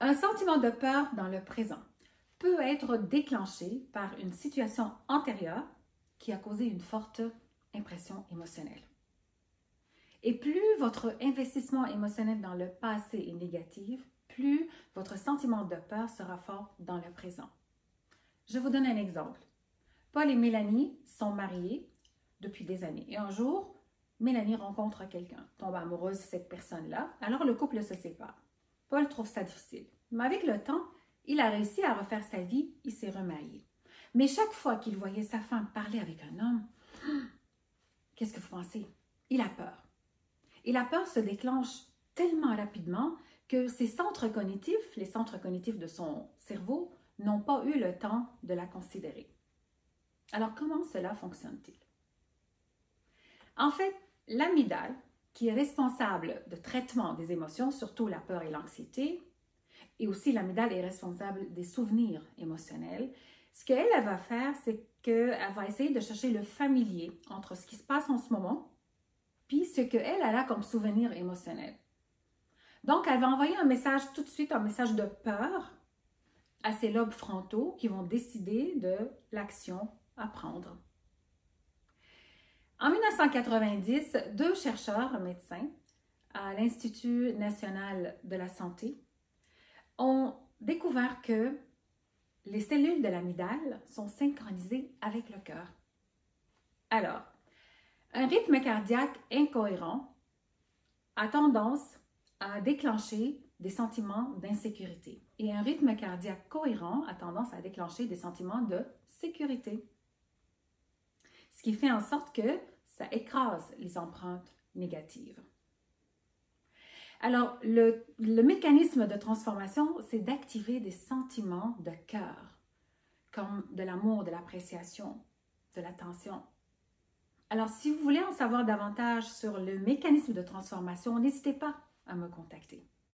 Un sentiment de peur dans le présent peut être déclenché par une situation antérieure qui a causé une forte impression émotionnelle. Et plus votre investissement émotionnel dans le passé est négatif, plus votre sentiment de peur sera fort dans le présent. Je vous donne un exemple. Paul et Mélanie sont mariés depuis des années. Et un jour, Mélanie rencontre quelqu'un, tombe amoureuse de cette personne-là, alors le couple se sépare. Paul trouve ça difficile. Mais avec le temps, il a réussi à refaire sa vie, il s'est remarié. Mais chaque fois qu'il voyait sa femme parler avec un homme, qu'est-ce que vous pensez? Il a peur. Et la peur se déclenche tellement rapidement que ses centres cognitifs, les centres cognitifs de son cerveau, n'ont pas eu le temps de la considérer. Alors, comment cela fonctionne-t-il? En fait, l'amygdale, qui est responsable de traitement des émotions, surtout la peur et l'anxiété, et aussi l'amygdale est responsable des souvenirs émotionnels, ce qu'elle va faire, c'est qu'elle va essayer de chercher le familier entre ce qui se passe en ce moment puis ce qu'elle a comme souvenir émotionnel. Donc, elle va envoyer un message tout de suite, un message de peur à ses lobes frontaux qui vont décider de l'action à prendre. En 1990, deux chercheurs médecins à l'Institut national de la santé ont découvert que les cellules de l'amygdale sont synchronisées avec le cœur. Alors, un rythme cardiaque incohérent a tendance à déclencher des sentiments d'insécurité et un rythme cardiaque cohérent a tendance à déclencher des sentiments de sécurité. Ce qui fait en sorte que ça écrase les empreintes négatives. Alors, le mécanisme de transformation, c'est d'activer des sentiments de cœur, comme de l'amour, de l'appréciation, de l'attention. Alors, si vous voulez en savoir davantage sur le mécanisme de transformation, n'hésitez pas à me contacter.